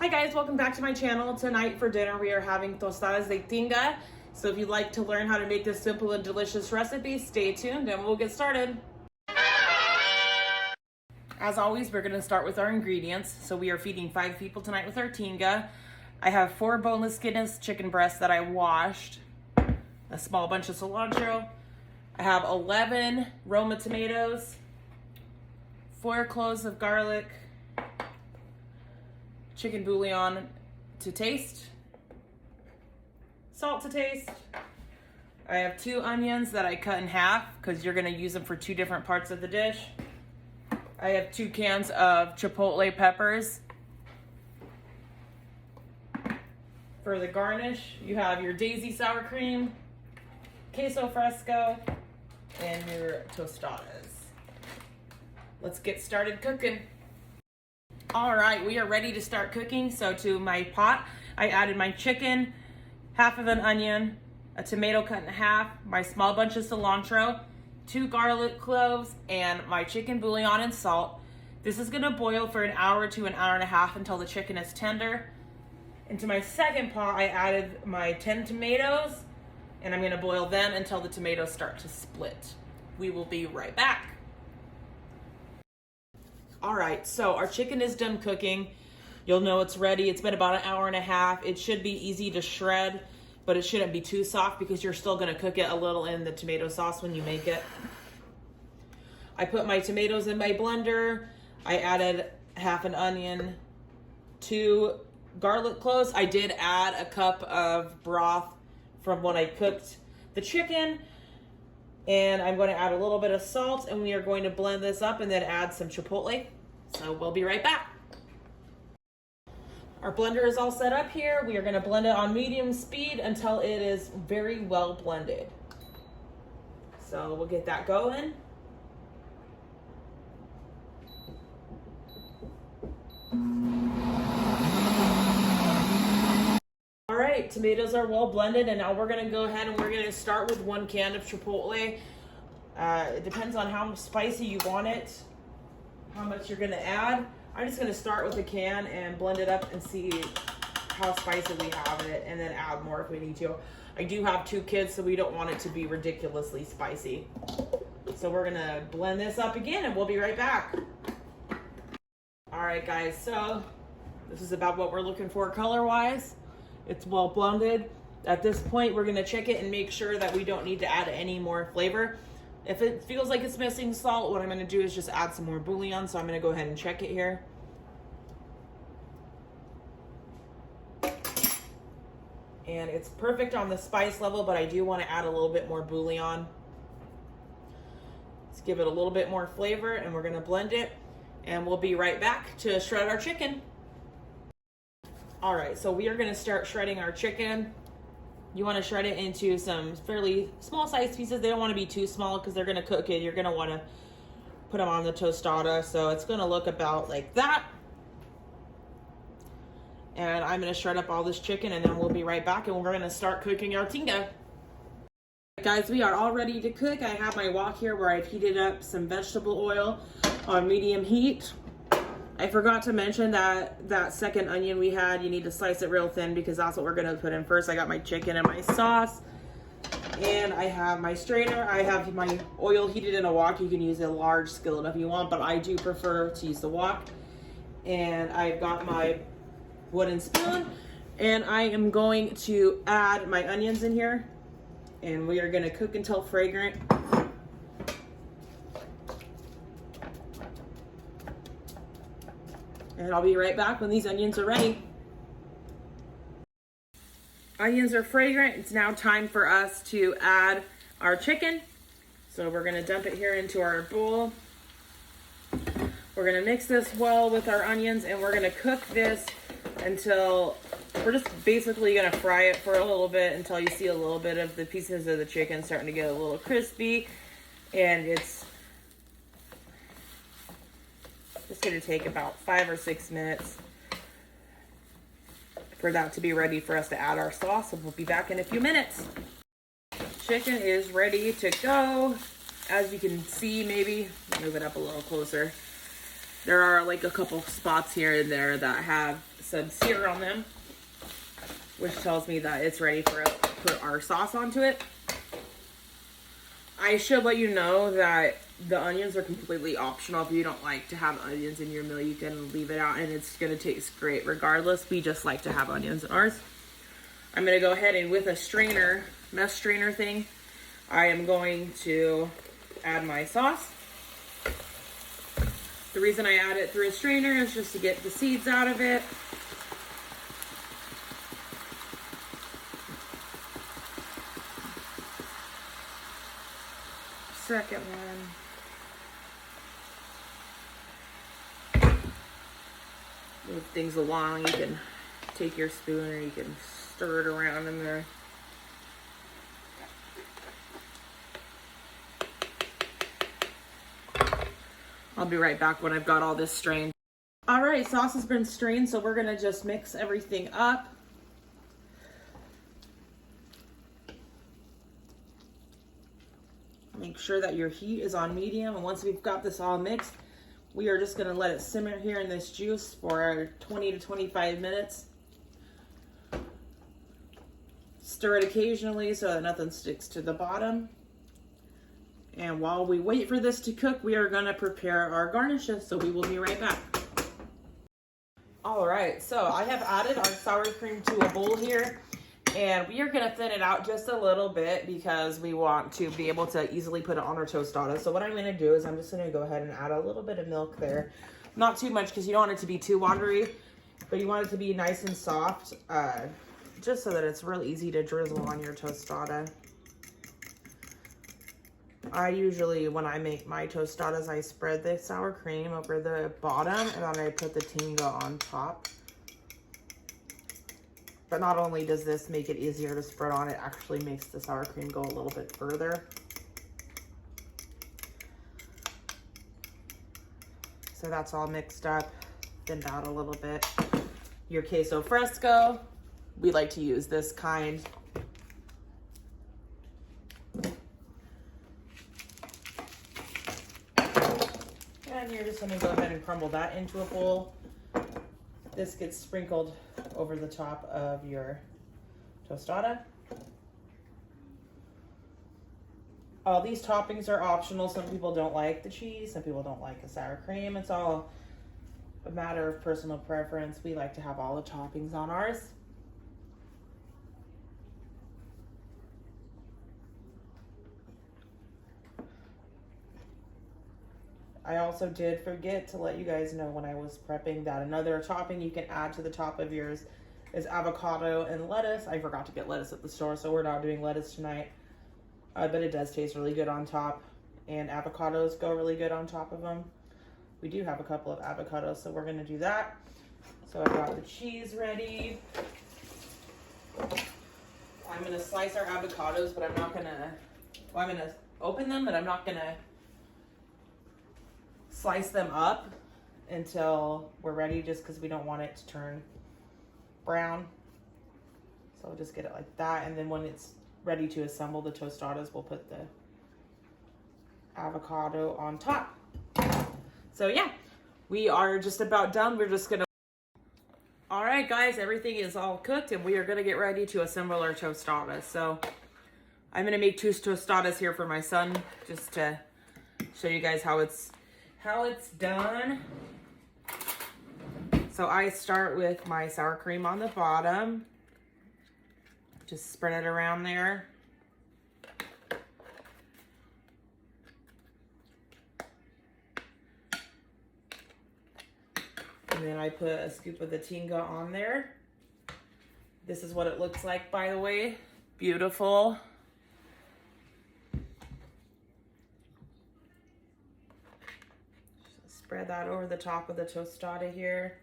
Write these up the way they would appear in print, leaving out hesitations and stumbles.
Hi guys, welcome back to my channel. Tonight for dinner we are having tostadas de tinga. So if you'd like to learn how to make this simple and delicious recipe, stay tuned and we'll get started. As always, we're going to start with our ingredients. So we are feeding 5 people tonight with our tinga. I have 4 boneless, skinless chicken breasts that I washed, a small bunch of cilantro. I have 11 Roma tomatoes, 4 cloves of garlic, chicken bouillon to taste, salt to taste. I have 2 onions that I cut in half because you're going to use them for 2 different parts of the dish. I have 2 cans of chipotle peppers. For the garnish, you have your daisy sour cream, queso fresco, and your tostadas. Let's get started cooking. All right, we are ready to start cooking. So to my pot, I added my chicken, half of an onion, a tomato cut in half, my small bunch of cilantro, 2 garlic cloves, and my chicken bouillon and salt. This is gonna boil for an hour to an hour and a half until the chicken is tender. Into my second pot, I added my 10 tomatoes, and I'm gonna boil them until the tomatoes start to split. We will be right back. All right, so our chicken is done cooking. You'll know it's ready. It's been about an hour and a half. It should be easy to shred, but it shouldn't be too soft because you're still gonna cook it a little in the tomato sauce when you make it. I put my tomatoes in my blender. I added half an onion, 2 garlic cloves. I did add a cup of broth from when I cooked the chicken. And I'm going to add a little bit of salt, and we are going to blend this up and then add some chipotle. So we'll be right back. Our blender is all set up here. We are going to blend it on medium speed until it is very well blended. So we'll get that going. All right, tomatoes are well blended, and now we're gonna go ahead and we're gonna start with 1 can of chipotle. It depends on how spicy you want it, how much you're gonna add. I'm just gonna start with a can and blend it up and see how spicy we have it, and then add more if we need to. I do have 2 kids, so we don't want it to be ridiculously spicy. So we're gonna blend this up again, and we'll be right back. All right, guys, so this is about what we're looking for color-wise. It's well blended. At this point, we're gonna check it and make sure that we don't need to add any more flavor. If it feels like it's missing salt, what I'm gonna do is just add some more bouillon. So I'm gonna go ahead and check it here. And it's perfect on the spice level, but I do wanna add a little bit more bouillon. Let's give it a little bit more flavor, and we're gonna blend it. And we'll be right back to shred our chicken. All right, so we are gonna start shredding our chicken. You wanna shred it into some fairly small sized pieces. They don't wanna be too small because they're gonna cook it. You're gonna wanna put them on the tostada. So it's gonna look about like that. And I'm gonna shred up all this chicken, and then we'll be right back and we're gonna start cooking our tinga. Guys, we are all ready to cook. I have my wok here where I've heated up some vegetable oil on medium heat. I forgot to mention that second onion we had, you need to slice it real thin because that's what we're gonna put in first. I got my chicken and my sauce, and I have my strainer. I have my oil heated in a wok. You can use a large skillet if you want, but I do prefer to use the wok. And I've got my wooden spoon, and I am going to add my onions in here, and we are gonna cook until fragrant. And I'll be right back when these onions are ready. Onions are fragrant. It's now time for us to add our chicken. So we're gonna dump it here into our bowl. We're gonna mix this well with our onions, and we're gonna cook this until, we're just basically gonna fry it for a little bit until you see a little bit of the pieces of the chicken starting to get a little crispy. And it's just gonna take about 5 or 6 minutes for that to be ready for us to add our sauce, and we'll be back in a few minutes. Chicken is ready to go. As you can see, maybe move it up a little closer. There are like a couple spots here and there that have some sear on them, which tells me that it's ready for us to put our sauce onto it. I should let you know that the onions are completely optional. If you don't like to have onions in your meal, you can leave it out and it's going to taste great regardless. We just like to have onions in ours. I'm going to go ahead and with a strainer, mesh strainer thing, I am going to add my sauce. The reason I add it through a strainer is just to get the seeds out of it. Second one. Move things along. You can take your spoon or you can stir it around in there. I'll be right back when I've got all this strained. All right, sauce has been strained, so we're gonna just mix everything up. Make sure that your heat is on medium, and once we've got this all mixed, we are just gonna let it simmer here in this juice for 20 to 25 minutes. Stir it occasionally so that nothing sticks to the bottom. And while we wait for this to cook, we are gonna prepare our garnishes, so we will be right back. All right, so I have added our sour cream to a bowl here, and we are gonna thin it out just a little bit because we want to be able to easily put it on our tostadas. So what I'm gonna do is I'm just gonna go ahead and add a little bit of milk there. Not too much because you don't want it to be too watery, but you want it to be nice and soft, just so that it's real easy to drizzle on your tostada. I usually, when I make my tostadas, I spread the sour cream over the bottom and then I put the tinga on top. But not only does this make it easier to spread on, it actually makes the sour cream go a little bit further. So that's all mixed up, thinned out a little bit. Your queso fresco, we like to use this kind. And you're just gonna go ahead and crumble that into a bowl. This gets sprinkled over the top of your tostada. All these toppings are optional. Some people don't like the cheese, some people don't like the sour cream. It's all a matter of personal preference. We like to have all the toppings on ours. I also did forget to let you guys know when I was prepping that another topping you can add to the top of yours is avocado and lettuce. I forgot to get lettuce at the store, so we're not doing lettuce tonight. But it does taste really good on top, and avocados go really good on top of them. We do have a couple of avocados, so we're gonna do that. So I've got the cheese ready. I'm gonna slice our avocados, but I'm not gonna, well, I'm gonna open them, but I'm not gonna slice them up until we're ready, just because we don't want it to turn brown. So I'll just get it like that, and then when it's ready to assemble the tostadas, we'll put the avocado on top. So yeah, we are just about done. We're just gonna, all right guys, everything is all cooked and we are gonna get ready to assemble our tostadas. So I'm gonna make 2 tostadas here for my son, just to show you guys how it's done. So I start with my sour cream on the bottom. Just spread it around there. And then I put a scoop of the tinga on there. This is what it looks like, by the way. Beautiful. Just spread that over the top of the tostada here.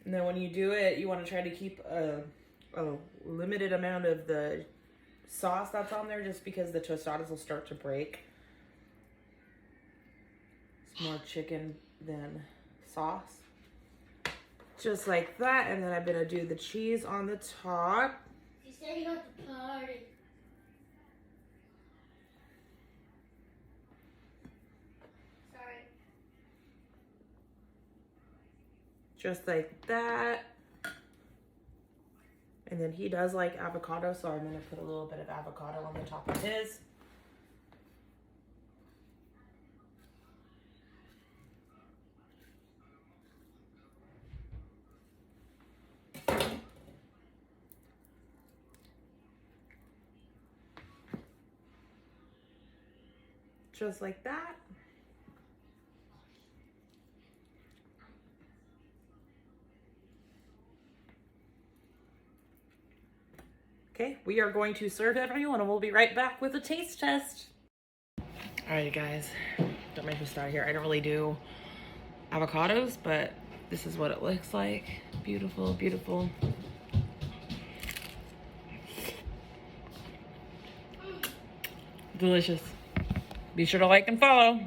And then when you do it, you want to try to keep a limited amount of the sauce that's on there, just because the tostadas will start to break. It's more chicken than sauce. Just like that. And then I'm going to do the cheese on the top. She said you got the party. Just like that. And then he does like avocado, so I'm gonna put a little bit of avocado on the top of his. Just like that. Okay, we are going to serve everyone and we'll be right back with a taste test. All right, you guys, don't make me start here. I don't really do avocados, but this is what it looks like. Beautiful, beautiful. Delicious. Be sure to like and follow.